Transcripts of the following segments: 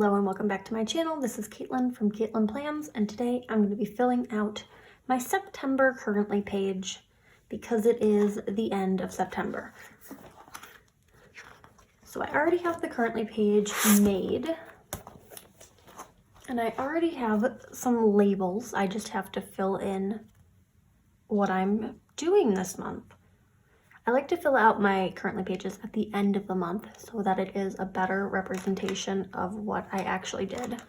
Hello and welcome back to my channel. This is Caitlin from Caitlin Plans, and today I'm going to be filling out my September currently page because it is the end of September. So I already have the currently page made, and I already have some labels. I just have to fill in what I'm doing this month. I like to fill out my currently pages at the end of the month so that it is a better representation of what I actually did.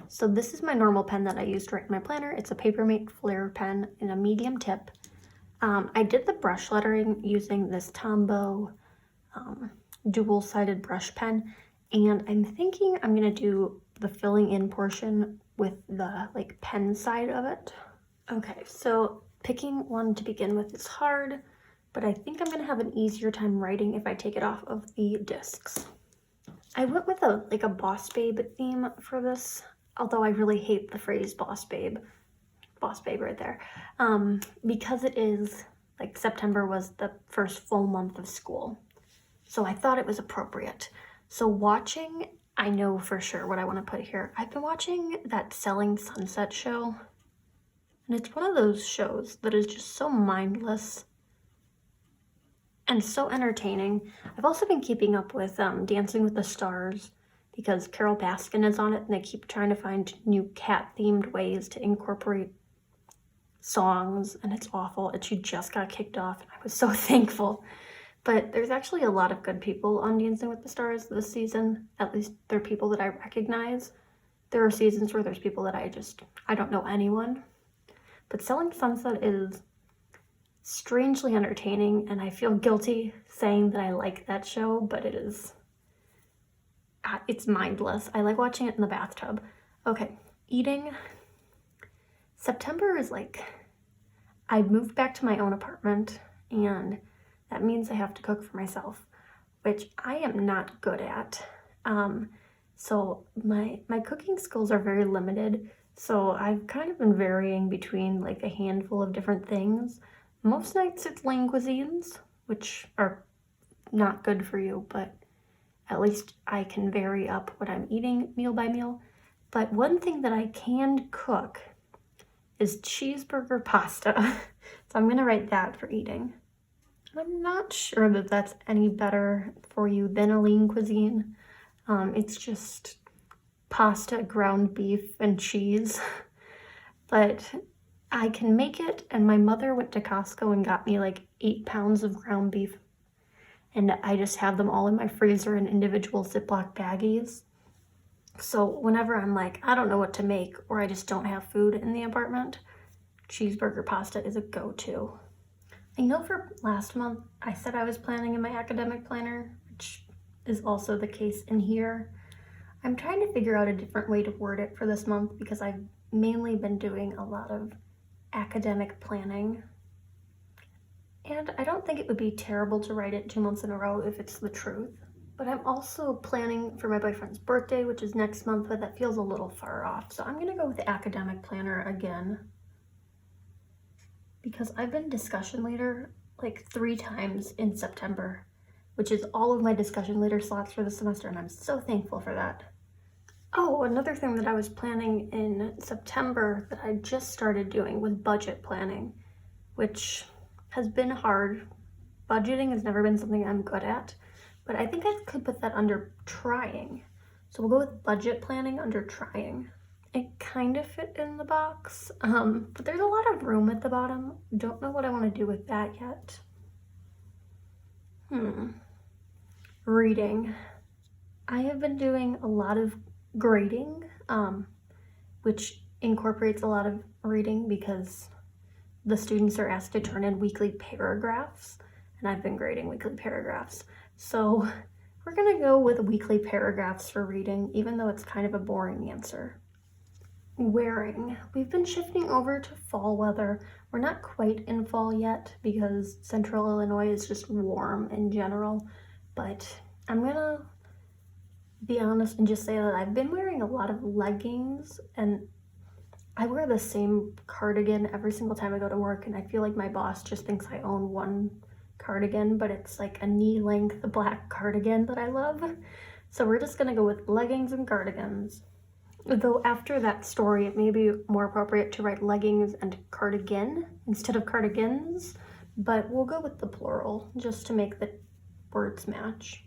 So this is my normal pen that I use to write in my planner. It's a Papermate Flare pen in a medium tip. I did the brush lettering using this Tombow dual-sided brush pen, and I'm thinking I'm gonna do the filling in portion with the pen side of it. Okay, so picking one to begin with is hard, but I think I'm gonna have an easier time writing if I take it off of the discs. I went with a Boss Babe theme for this, although I really hate the phrase Boss Babe right there, because it is September was the first full month of school, so I thought it was appropriate. So watching, I know for sure what I want to put here. I've been watching that Selling Sunset show, and it's one of those shows that is just so mindless and so entertaining. I've also been keeping up with Dancing with the Stars because Carol Baskin is on it, and they keep trying to find new cat-themed ways to incorporate songs, and it's awful. She just got kicked off, and I was so thankful. But there's actually a lot of good people on Dancing with the Stars this season. At least they're people that I recognize. There are seasons where there's people that I don't know anyone. But Selling Sunset is strangely entertaining, and I feel guilty saying that I like that show, but it's mindless. I like watching it in the bathtub. Okay, eating. September is I moved back to my own apartment, and that means I have to cook for myself, which I am not good at. So my cooking skills are very limited, so I've kind of been varying between a handful of different things. Most nights it's lean cuisines, which are not good for you, but at least I can vary up what I'm eating meal by meal. But one thing that I can cook is cheeseburger pasta. So I'm gonna write that for eating. I'm not sure that that's any better for you than a lean cuisine. It's just pasta, ground beef, and cheese. But I can make it, and my mother went to Costco and got me 8 pounds of ground beef, and I just have them all in my freezer in individual Ziploc baggies. So whenever I'm I don't know what to make, or I just don't have food in the apartment, cheeseburger pasta is a go-to. I know for last month I said I was planning in my academic planner, which is also the case in here. I'm trying to figure out a different way to word it for this month because I've mainly been doing a lot of academic planning, and I don't think it would be terrible to write it 2 months in a row if it's the truth. But I'm also planning for my boyfriend's birthday, which is next month, but that feels a little far off, so I'm gonna go with the academic planner again because I've been discussion leader 3 times in September, which is all of my discussion leader slots for the semester, and I'm so thankful for that. Oh, another thing that I was planning in September that I just started doing was budget planning, which has been hard. Budgeting has never been something I'm good at, but I think I could put that under trying. So we'll go with budget planning under trying. It kind of fit in the box, but there's a lot of room at the bottom. Don't know what I want to do with that yet. Reading. I have been doing a lot of grading, which incorporates a lot of reading because the students are asked to turn in weekly paragraphs, and I've been grading weekly paragraphs. So we're gonna go with weekly paragraphs for reading, even though it's kind of a boring answer. Wearing. We've been shifting over to fall weather. We're not quite in fall yet because Central Illinois is just warm in general, but I'm gonna be honest and just say that I've been wearing a lot of leggings, and I wear the same cardigan every single time I go to work, and I feel like my boss just thinks I own one cardigan, but it's a knee-length black cardigan that I love. So we're just gonna go with leggings and cardigans. Though after that story, it may be more appropriate to write leggings and cardigan instead of cardigans, but we'll go with the plural just to make the words match.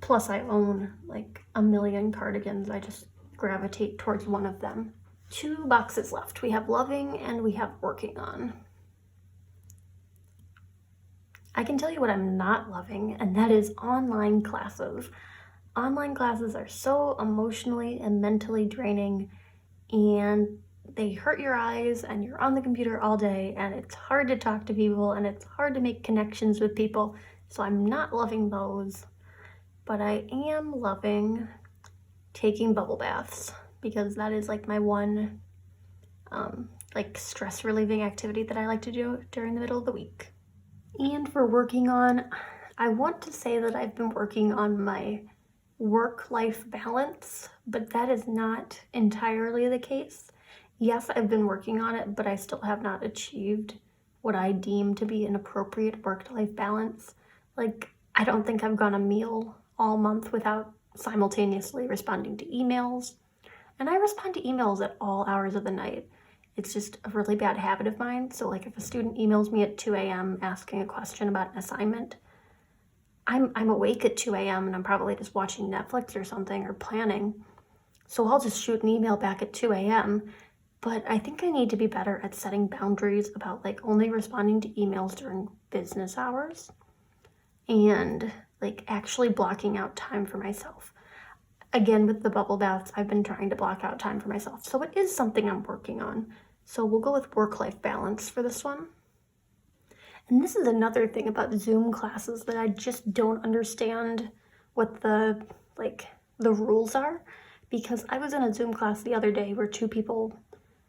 Plus I own like a million cardigans. I just gravitate towards one of them. 2 boxes left. We have loving and we have working on. I can tell you what I'm not loving, and that is online classes. Online classes are so emotionally and mentally draining, and they hurt your eyes, and you're on the computer all day, and it's hard to talk to people, and it's hard to make connections with people. So I'm not loving those, but I am loving taking bubble baths because that is like my one like stress relieving activity that I like to do during the middle of the week. And for working on, I want to say that I've been working on my work-life balance, but that is not entirely the case. Yes, I've been working on it, but I still have not achieved what I deem to be an appropriate work-life balance. Like, I don't think I've gone a meal all month without simultaneously responding to emails. And I respond to emails at all hours of the night. It's just a really bad habit of mine. So like if a student emails me at 2 a.m. asking a question about an assignment, I'm awake at 2 a.m. and I'm probably just watching Netflix or something or planning. So I'll just shoot an email back at 2 a.m. But I think I need to be better at setting boundaries about like only responding to emails during business hours and like actually blocking out time for myself. Again, with the bubble baths, I've been trying to block out time for myself. So it is something I'm working on. So we'll go with work-life balance for this one. And this is another thing about Zoom classes that I just don't understand what the rules are. Because I was in a Zoom class the other day where 2 people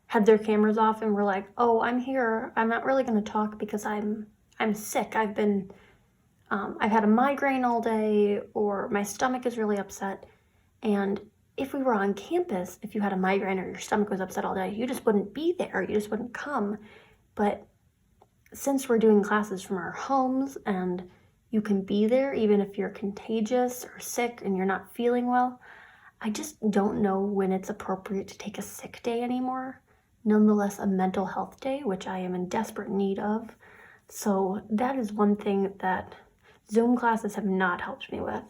had their cameras off and were like, "Oh, I'm here. I'm not really going to talk because I'm sick. I've had a migraine all day, or my stomach is really upset." And if we were on campus, if you had a migraine or your stomach was upset all day, you just wouldn't be there. You just wouldn't come. But since we're doing classes from our homes and you can be there even if you're contagious or sick and you're not feeling well, I just don't know when it's appropriate to take a sick day anymore. Nonetheless, a mental health day, which I am in desperate need of. So that is one thing that Zoom classes have not helped me with.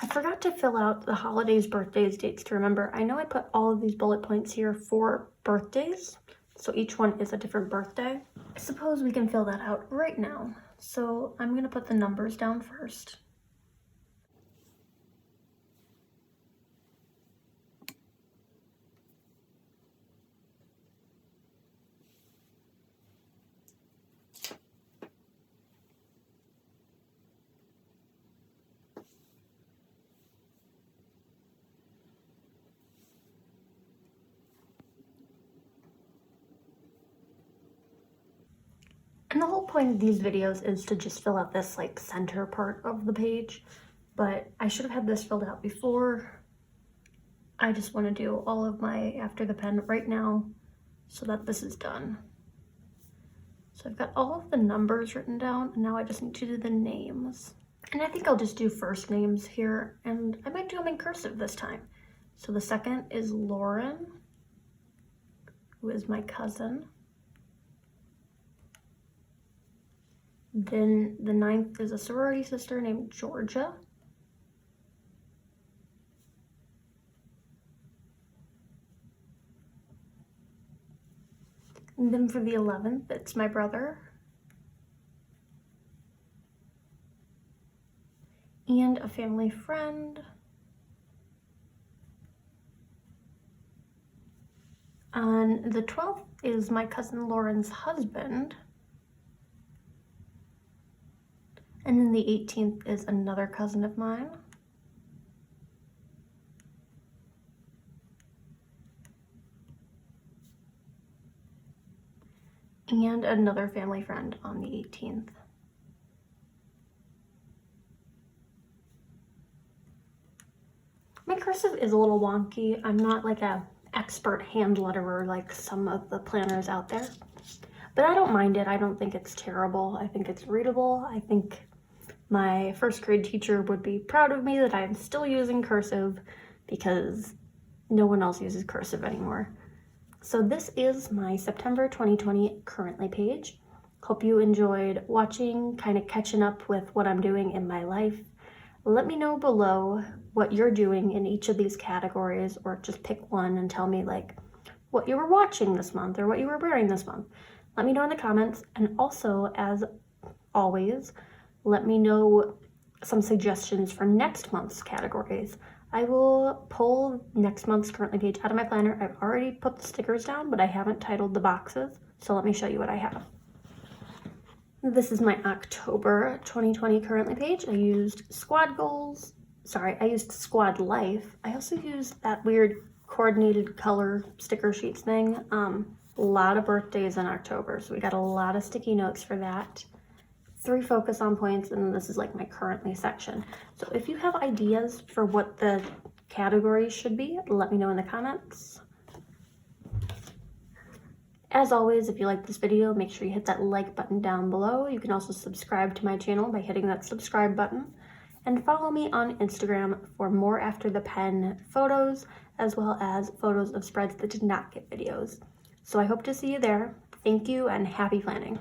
I forgot to fill out the holidays, birthdays, dates to remember. I know I put all of these bullet points here for birthdays, so each one is a different birthday. I suppose we can fill that out right now. So I'm gonna put the numbers down first. And the whole point of these videos is to just fill out this like center part of the page, but I should have had this filled out before. I just want to do all of my after the pen right now so that this is done. So I've got all of the numbers written down, and now I just need to do the names. And I think I'll just do first names here, and I might do them in cursive this time. So the second is Lauren, who is my cousin. Then the 9th is a sorority sister named Georgia. And then for the 11th, it's my brother. And a family friend. On the 12th is my cousin Lauren's husband. And then the 18th is another cousin of mine. And another family friend on the 18th. My cursive is a little wonky. I'm not like an expert hand letterer like some of the planners out there. But I don't mind it. I don't think it's terrible. I think it's readable. I think my first grade teacher would be proud of me that I'm still using cursive because no one else uses cursive anymore. So this is my September 2020 currently page. Hope you enjoyed watching, kind of catching up with what I'm doing in my life. Let me know below what you're doing in each of these categories, or just pick one and tell me like what you were watching this month or what you were wearing this month. Let me know in the comments, and also, as always, let me know some suggestions for next month's categories. I will pull next month's currently page out of my planner. I've already put the stickers down, but I haven't titled the boxes, so let me show you what I have. This is my October 2020 currently page. I used Squad Life. I also used that weird coordinated color sticker sheets thing. A lot of birthdays in October, so we got a lot of sticky notes for that. 3 focus on points, and this is like my currently section. So if you have ideas for what the categories should be, let me know in the comments. As always, if you like this video, make sure you hit that like button down below. You can also subscribe to my channel by hitting that subscribe button, and follow me on Instagram for more after the pen photos, as well as photos of spreads that did not get videos. So I hope to see you there. Thank you and happy planning.